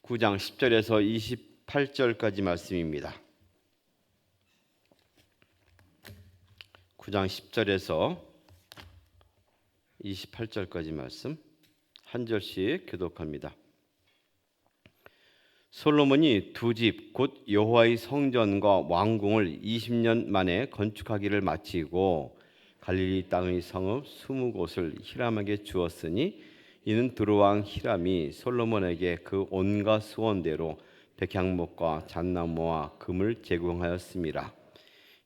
9장 10절에서 28절까지 말씀입니다. 9장 10절에서 28절까지 말씀 한 절씩 교독합니다. 솔로몬이 두 집 곧 여호와의 성전과 왕궁을 20년 만에 건축하기를 마치고 갈릴리 땅의 성읍 20곳을 히람에게 주었으니 이는 두로왕 히람이 솔로몬에게 그 온갖 소원대로 백향목과 잣나무와 금을 제공하였습니다.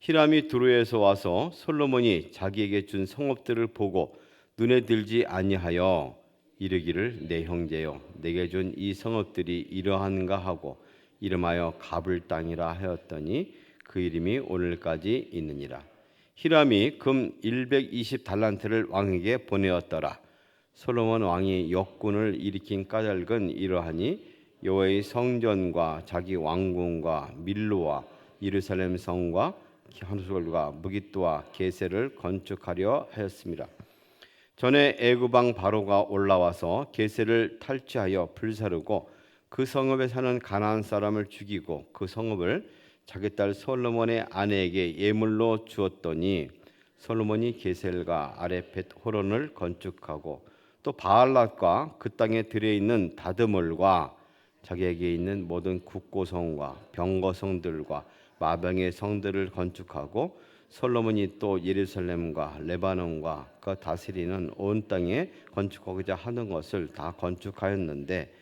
히람이 두로에서 와서 솔로몬이 자기에게 준 성읍들을 보고 눈에 들지 아니하여 이르기를 내 형제여 내게 준 이 성읍들이 이러한가 하고 이름하여 갑을 땅이라 하였더니 그 이름이 오늘까지 있느니라. 히람이 금 120달란트를 왕에게 보내었더라. 솔로몬 왕이 역군을 일으킨 까닭은 이러하니 여호와의 성전과 자기 왕궁과 밀로와 예루살렘 성과 한솔과 무깃도와 게셀을 건축하려 하였습니다. 전에 애굽왕 바로가 올라와서 게셀을 탈취하여 불사르고 그 성읍에 사는 가나안 사람을 죽이고 그 성읍을 자기 딸 솔로몬의 아내에게 예물로 주었더니 솔로몬이 게셀과 아레벳 호론을 건축하고 또 바알랏과 그 땅에 들여있는 다드몰과 자기에게 있는 모든 국고성과 병거성들과 마병의 성들을 건축하고 솔로몬이 또 예루살렘과 레바논과 그 다스리는 온 땅에 건축하고자 하는 것을 다 건축하였는데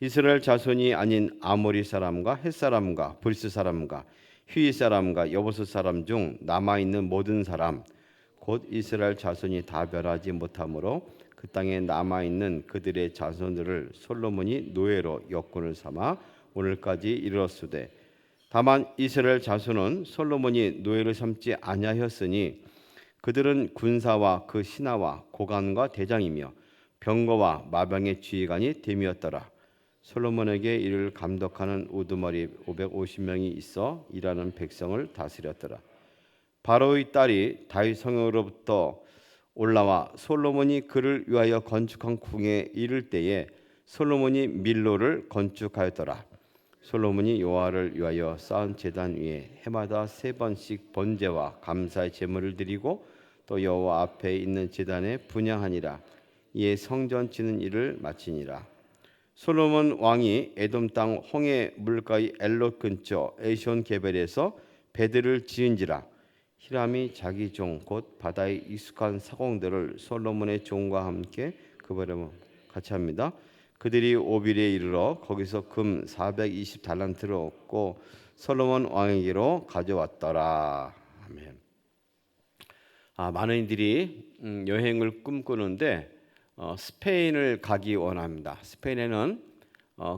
이스라엘 자손이 아닌 아모리 사람과 헷 사람과 브리스 사람과 휘 사람과 여부스 사람 중 남아 있는 모든 사람 곧 이스라엘 자손이 다 멸하지 못하므로 그 땅에 남아 있는 그들의 자손들을 솔로몬이 노예로 역군을 삼아 오늘까지 이르렀으되 다만 이스라엘 자손은 솔로몬이 노예를 삼지 아니하였으니 그들은 군사와 그 신하와 고관과 대장이며 병거와 마병의 지휘관이 됨이었더라. 솔로몬에게 이를 감독하는 우두머리 550명이 있어 일하는 백성을 다스렸더라. 바로의 딸이 다윗 성읍으로부터 올라와 솔로몬이 그를 위하여 건축한 궁에 이를 때에 솔로몬이 밀로를 건축하였더라. 솔로몬이 여호와를 위하여 쌓은 제단 위에 해마다 3번씩 번제와 감사의 제물을 드리고 또 여호와 앞에 있는 제단에 분향하니라. 이에 성전 지는 일을 마치니라. 솔로몬 왕이 에돔 땅 홍해 물가의 엘롯 근처 에시온 게벨에서 배들을 지은지라. 히람이 자기 종 곧 바다에 익숙한 사공들을 솔로몬의 종과 함께 그들과 같이 합니다. 그들이 오빌에 이르러 거기서 금 420달란트를 얻고 솔로몬 왕에게로 가져왔더라. 아멘. 많은 이들이 여행을 꿈꾸는데 스페인을 가기 원합니다. 스페인에는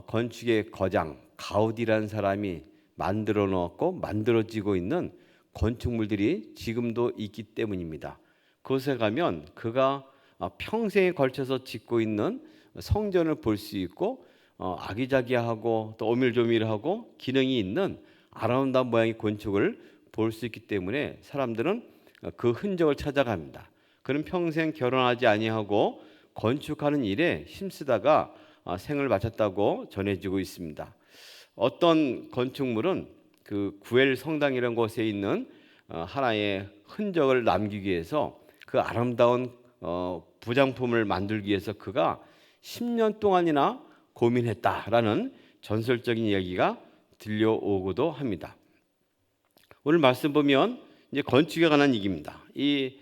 건축의 거장 가우디라는 사람이 만들어 놓았고 만들어지고 있는 건축물들이 지금도 있기 때문입니다. 그곳에 가면 그가 평생에 걸쳐서 짓고 있는 성전을 볼 수 있고 아기자기하고 또 오밀조밀하고 기능이 있는 아름다운 모양의 건축을 볼 수 있기 때문에 사람들은 그 흔적을 찾아갑니다. 그는 평생 결혼하지 아니하고 건축하는 일에 힘쓰다가 생을 마쳤다고 전해지고 있습니다. 어떤 건축물은 그 구엘 성당이라는 곳에 있는 하나의 흔적을 남기기 위해서 그 아름다운 부장품을 만들기 위해서 그가 10년 동안이나 고민했다라는 전설적인 이야기가 들려오기도 합니다. 오늘 말씀 보면 이제 건축에 관한 얘기입니다. 이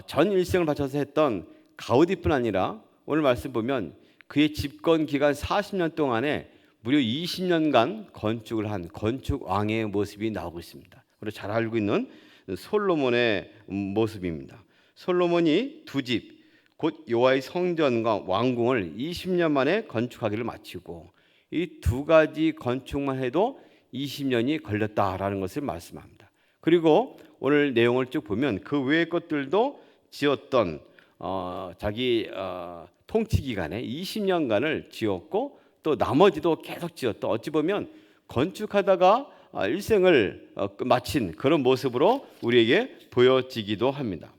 전 일생을 바쳐서 했던 가우디뿐 아니라 오늘 말씀 보면 그의 집권 기간 40년 동안에 무려 20년간 건축을 한 건축 왕의 모습이 나오고 있습니다. 우리가 잘 알고 있는 솔로몬의 모습입니다. 솔로몬이 두 집 곧 여호와의 성전과 왕궁을 20년 만에 건축하기를 마치고 이 두 가지 건축만 해도 20년이 걸렸다라는 것을 말씀합니다. 그리고 오늘 내용을 쭉 보면 그 외의 것들도 지었던 자기 통치 기간에 20년간을 지었고 또 나머지도 계속 지었던 어찌 보면 건축하다가 일생을 마친 그런 모습으로 우리에게 보여지기도 합니다.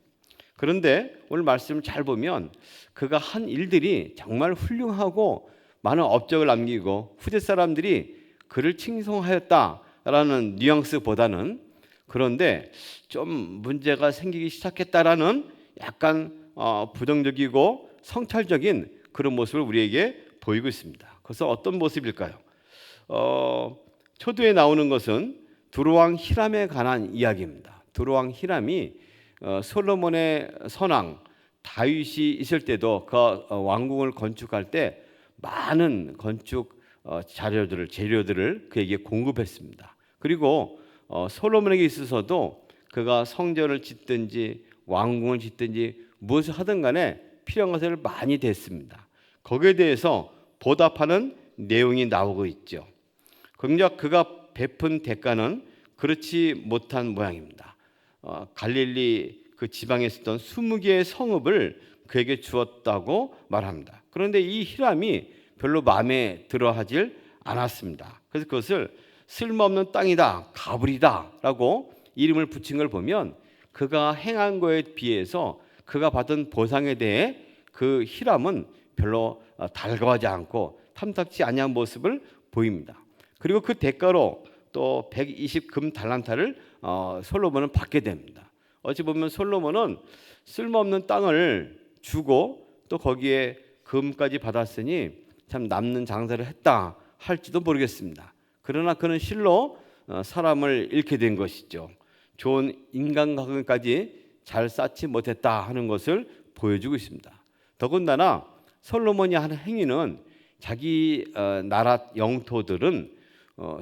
그런데 오늘 말씀을 잘 보면 그가 한 일들이 정말 훌륭하고 많은 업적을 남기고 후대 사람들이 그를 칭송하였다라는 뉘앙스보다는, 그런데 좀 문제가 생기기 시작했다라는 약간 부정적이고 성찰적인 그런 모습을 우리에게 보이고 있습니다. 그래서 어떤 모습일까요? 초두에 나오는 것은 두로왕 히람에 관한 이야기입니다. 두로왕 히람이 솔로몬의 선왕 다윗이 있을 때도 그 왕궁을 건축할 때 많은 건축 재료들을 그에게 공급했습니다. 그리고 솔로몬에게 있어서도 그가 성전을 짓든지 왕궁을 짓든지 무엇을 하든 간에 필요한 것을 많이 댔습니다. 거기에 대해서 보답하는 내용이 나오고 있죠. 정작 그가 베푼 대가는 그렇지 못한 모양입니다. 갈릴리 그 지방에 있었던 20개의 성읍을 그에게 주었다고 말합니다. 그런데 이 히람이 별로 마음에 들어하질 않았습니다. 그래서 그것을 쓸모없는 땅이다, 가불이다라고 이름을 붙인 걸 보면 그가 행한 거에 비해서 그가 받은 보상에 대해 그 히람은 별로 달가워하지 않고 탐탁지 아니한 모습을 보입니다. 그리고 그 대가로 또 120 금 달란트를 솔로몬은 받게 됩니다. 어찌 보면 솔로몬은 쓸모없는 땅을 주고 또 거기에 금까지 받았으니 참 남는 장사를 했다 할지도 모르겠습니다. 그러나 그는 실로 사람을 잃게 된 것이죠. 좋은 인간관계까지 잘 쌓지 못했다 하는 것을 보여주고 있습니다. 더군다나 솔로몬이 하는 행위는 자기 나라 영토들은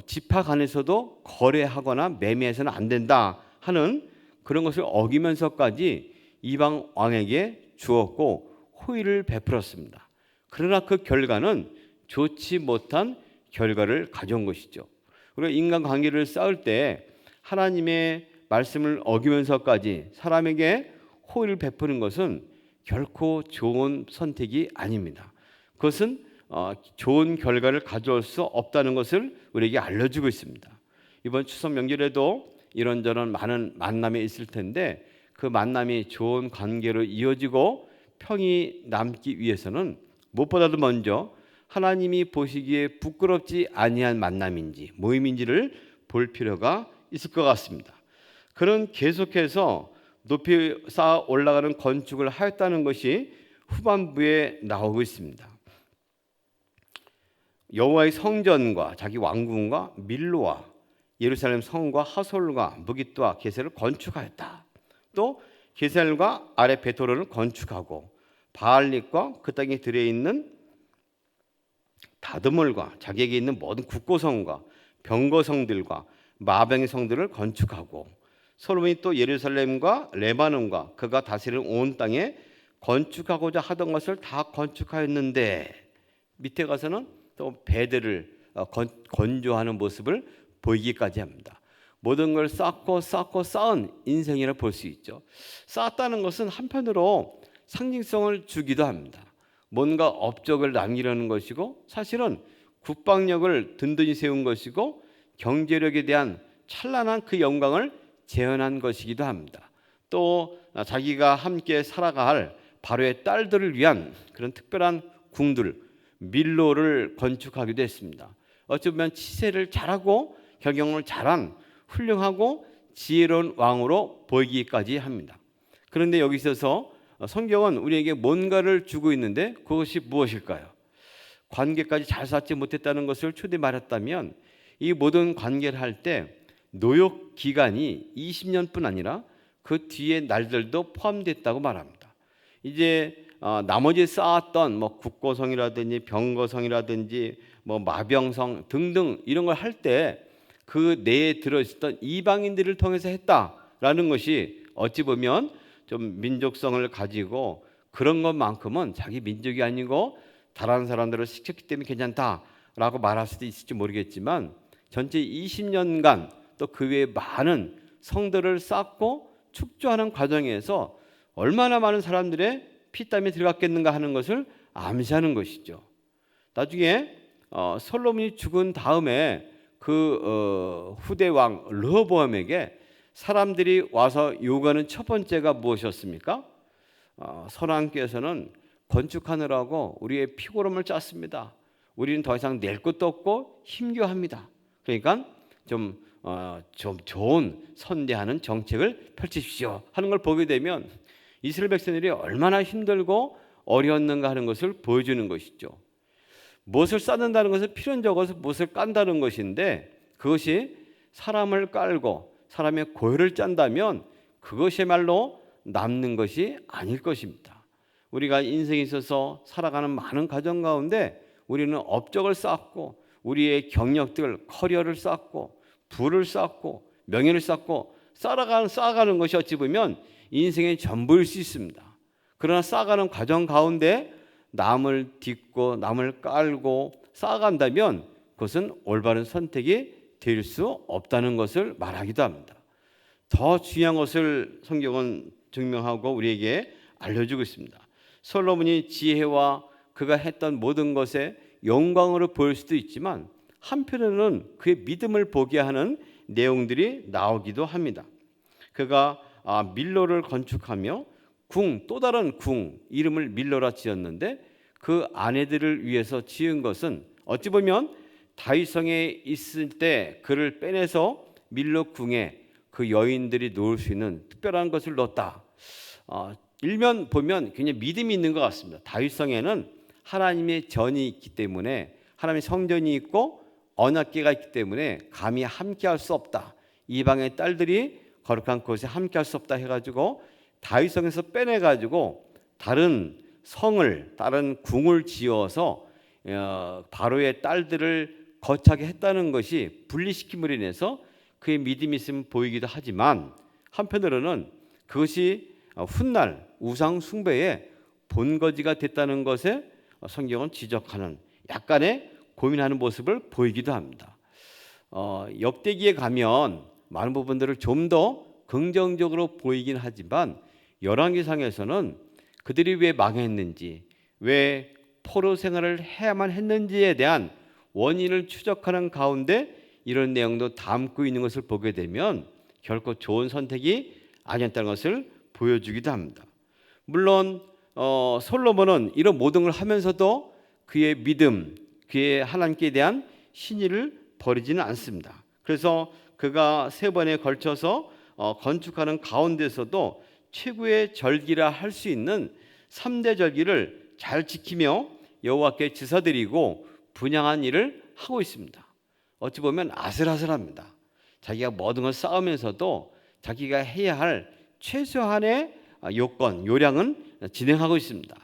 지파 간에서도 거래하거나 매매해서는 안 된다 하는 그런 것을 어기면서까지 이방 왕에게 주었고 호의를 베풀었습니다. 그러나 그 결과는 좋지 못한 결과를 가져온 것이죠. 그리고 인간관계를 쌓을 때 하나님의 말씀을 어기면서까지 사람에게 호의를 베푸는 것은 결코 좋은 선택이 아닙니다. 그것은 좋은 결과를 가져올 수 없다는 것을 우리에게 알려주고 있습니다. 이번 추석 명절에도 이런저런 많은 만남이 있을 텐데 그 만남이 좋은 관계로 이어지고 평이 남기 위해서는 무엇보다도 먼저 하나님이 보시기에 부끄럽지 아니한 만남인지 모임인지를 볼 필요가 있을 것 같습니다. 그는 계속해서 높이 쌓아 올라가는 건축을 하였다는 것이 후반부에 나오고 있습니다. 여호와의 성전과 자기 왕궁과 밀로와 예루살렘 성과 하솔과 무깃도와 게셀을 건축하였다. 또 게셀과 아레 베토론을 건축하고 바알릭과 그 땅에 들어있는 다드몰과 자기에게 있는 모든 국고성과 병거성들과 마병의 성들을 건축하고 솔로몬이 또 예루살렘과 레바논과 그가 다스리는 온 땅에 건축하고자 하던 것을 다 건축하였는데 밑에 가서는 또 배들을 건조하는 모습을 보이기까지 합니다. 모든 걸 쌓고 쌓은 인생이라 볼 수 있죠. 쌓았다는 것은 한편으로 상징성을 주기도 합니다. 뭔가 업적을 남기려는 것이고 사실은 국방력을 든든히 세운 것이고 경제력에 대한 찬란한 그 영광을 재현한 것이기도 합니다. 또 자기가 함께 살아갈 바로의 딸들을 위한 그런 특별한 궁들 밀로를 건축하기도 했습니다. 어찌 보면 치세를 잘하고 경영을 잘한 훌륭하고 지혜로운 왕으로 보이기까지 합니다. 그런데 여기 있어서 성경은 우리에게 뭔가를 주고 있는데 그것이 무엇일까요? 관계까지 잘 쌓지 못했다는 것을 초대 말했다면 이 모든 관계를 할 때 노역 기간이 20년뿐 아니라 그 뒤의 날들도 포함됐다고 말합니다. 이제 나머지 쌓았던 국고성이라든지 병거성이라든지 마병성 등등 이런 걸 할 때 그 내에 들어있었던 이방인들을 통해서 했다라는 것이 어찌 보면 좀 민족성을 가지고 그런 것만큼은 자기 민족이 아니고 다른 사람들을 시켰기 때문에 괜찮다라고 말할 수도 있을지 모르겠지만 전체 20년간 또 그 외에 많은 성들을 쌓고 축조하는 과정에서 얼마나 많은 사람들의 피땀이 들어갔겠는가 하는 것을 암시하는 것이죠. 나중에 솔로몬이 죽은 다음에 그 후대 왕 르호보암에게 사람들이 와서 요구하는 첫 번째가 무엇이었습니까? 선왕께서는 건축하느라고 우리의 피고름을 짰습니다. 우리는 더 이상 낼 것도 없고 힘겨워합니다. 그러니까 좀 좋은 선대하는 정책을 펼치십시오 하는 걸 보게 되면 이스라엘 백성들이 얼마나 힘들고 어려웠는가 하는 것을 보여주는 것이죠. 못을 쌓는다는 것은 필연 적어서 못을 깐다는 것인데, 그것이 사람을 깔고 사람의 고혈을 짠다면 그것이야말로 남는 것이 아닐 것입니다. 우리가 인생에 있어서 살아가는 많은 가정 가운데 우리는 업적을 쌓고 우리의 경력들, 커리어를 쌓고 부를 쌓고 명예를 쌓고 쌓아가는 것이 어찌 보면 인생의 전부일 수 있습니다. 그러나 쌓아가는 과정 가운데 남을 딛고 남을 깔고 쌓아간다면 그것은 올바른 선택이 될 수 없다는 것을 말하기도 합니다. 더 중요한 것을 성경은 증명하고 우리에게 알려주고 있습니다. 솔로몬이 지혜와 그가 했던 모든 것에 영광으로 보일 수도 있지만 한편으로는 그의 믿음을 보게 하는 내용들이 나오기도 합니다. 그가 밀로를 건축하며 또 다른 궁 이름을 밀로라 지었는데 그 아내들을 위해서 지은 것은 어찌 보면 다윗성에 있을 때 그를 빼내서 밀로 궁에 그 여인들이 놓을 수 있는 특별한 것을 넣었다. 일면 보면 굉장히 믿음이 있는 것 같습니다. 다윗성에는 하나님의 전이 있기 때문에, 하나님의 성전이 있고 언약궤가 있기 때문에 감히 함께할 수 없다. 이방의 딸들이 거룩한 곳에 함께할 수 없다 해가지고 다윗성에서 빼내가지고 다른 성을, 다른 궁을 지어서 바로의 딸들을 거처하게 했다는 것이 분리시킴으로 인해서 그의 믿음이 있으면 보이기도 하지만, 한편으로는 그것이 훗날 우상 숭배의 본거지가 됐다는 것에 성경은 지적하는, 약간의 고민하는 모습을 보이기도 합니다. 역대기에 가면 많은 부분들을 좀 더 긍정적으로 보이긴 하지만 열왕기상에서는 그들이 왜 망했는지, 왜 포로 생활을 해야만 했는지에 대한 원인을 추적하는 가운데 이런 내용도 담고 있는 것을 보게 되면 결코 좋은 선택이 아니었다는 것을 보여주기도 합니다. 물론 솔로몬은 이런 모든 걸 하면서도 그의 믿음, 그의 하나님께 대한 신의를 버리지는 않습니다. 그래서 그가 3번에 걸쳐서 건축하는 가운데서도 최고의 절기라 할 수 있는 3대 절기를 잘 지키며 여호와께 제사드리고 분향한 일을 하고 있습니다. 어찌 보면 아슬아슬합니다. 자기가 모든 걸 쌓으면서도 자기가 해야 할 최소한의 요량은 진행하고 있습니다.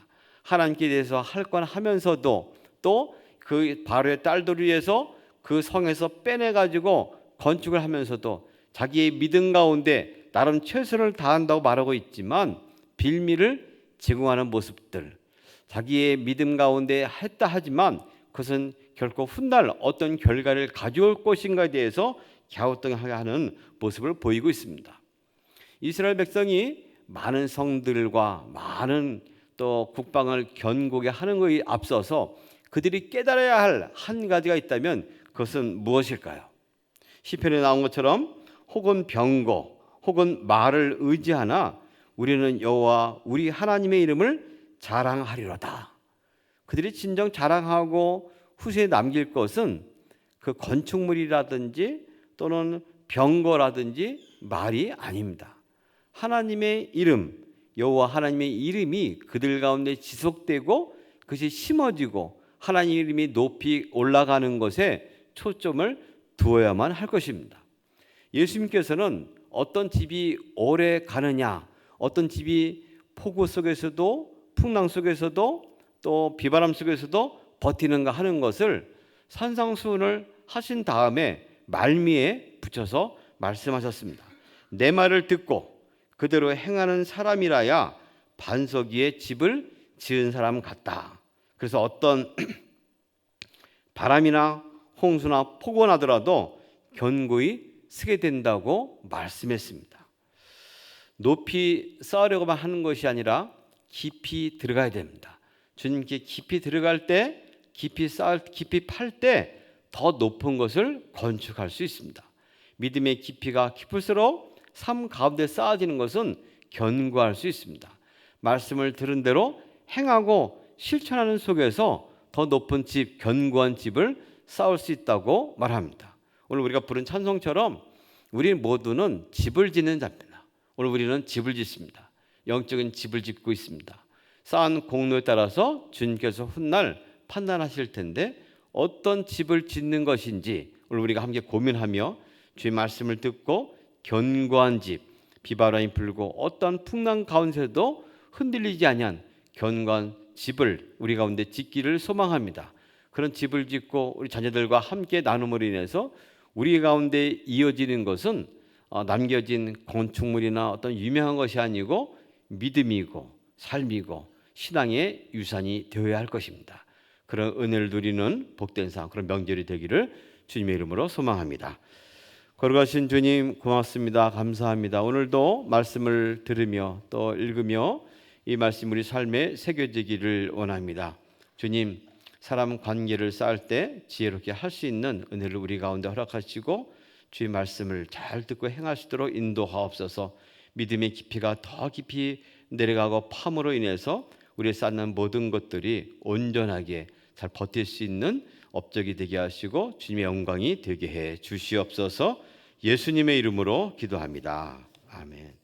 하나님께 대해서 할 건 하면서도 또 그 바로의 딸들을 위해서 그 성에서 빼내가지고 건축을 하면서도 자기의 믿음 가운데 나름 최선을 다한다고 말하고 있지만 빌미를 제공하는 모습들, 자기의 믿음 가운데 했다 하지만 그것은 결코 훗날 어떤 결과를 가져올 것인가에 대해서 갸우뚱하는 모습을 보이고 있습니다. 이스라엘 백성이 많은 성들과 많은 또 국방을 견고하게 하는 것에 앞서서 그들이 깨달아야 할 한 가지가 있다면 그것은 무엇일까요? 시편에 나온 것처럼 혹은 병거 혹은 말을 의지하나 우리는 여호와 우리 하나님의 이름을 자랑하리로다. 그들이 진정 자랑하고 후세에 남길 것은 그 건축물이라든지 또는 병거라든지 말이 아닙니다. 하나님의 이름, 여호와 하나님의 이름이 그들 가운데 지속되고 그것이 심어지고 하나님의 이름이 높이 올라가는 것에 초점을 두어야만 할 것입니다. 예수님께서는 어떤 집이 오래 가느냐, 어떤 집이 폭우 속에서도 풍랑 속에서도 또 비바람 속에서도 버티는가 하는 것을 산상수훈을 하신 다음에 말미에 붙여서 말씀하셨습니다. 내 말을 듣고 그대로 행하는 사람이라야 반석 위에 집을 지은 사람 같다. 그래서 어떤 바람이나 홍수나 폭우가 나더라도 견고히 서게 된다고 말씀했습니다. 높이 쌓으려고만 하는 것이 아니라 깊이 들어가야 됩니다. 주님께 깊이 들어갈 때, 깊이 팔 때 더 높은 것을 건축할 수 있습니다. 믿음의 깊이가 깊을수록 삶 가운데 쌓아지는 것은 견고할 수 있습니다. 말씀을 들은 대로 행하고 실천하는 속에서 더 높은 집, 견고한 집을 쌓을 수 있다고 말합니다. 오늘 우리가 부른 찬송처럼 우리 모두는 집을 짓는 자입니다. 오늘 우리는 집을 짓습니다. 영적인 집을 짓고 있습니다. 쌓은 공로에 따라서 주님께서 훗날 판단하실 텐데 어떤 집을 짓는 것인지 오늘 우리가 함께 고민하며 주의 말씀을 듣고 견고한 집, 비바람이 불고 어떤 풍랑 가운데도 흔들리지 아니한 견고한 집을 우리 가운데 짓기를 소망합니다. 그런 집을 짓고 우리 자녀들과 함께 나눔으로 인해서 우리 가운데 이어지는 것은 남겨진 건축물이나 어떤 유명한 것이 아니고 믿음이고 삶이고 신앙의 유산이 되어야 할 것입니다. 그런 은혜를 누리는 복된 삶, 그런 명절이 되기를 주님의 이름으로 소망합니다. 거룩하신 주님 고맙습니다. 감사합니다. 오늘도 말씀을 들으며 또 읽으며 이 말씀 우리 삶에 새겨지기를 원합니다. 주님, 사람 관계를 쌓을 때 지혜롭게 할 수 있는 은혜를 우리 가운데 허락하시고 주의 말씀을 잘 듣고 행할 수 있도록 인도하옵소서. 믿음의 깊이가 더 깊이 내려가고 팜으로 인해서 우리의 쌓는 모든 것들이 온전하게 잘 버틸 수 있는 업적이 되게 하시고 주님의 영광이 되게 해 주시옵소서. 예수님의 이름으로 기도합니다. 아멘.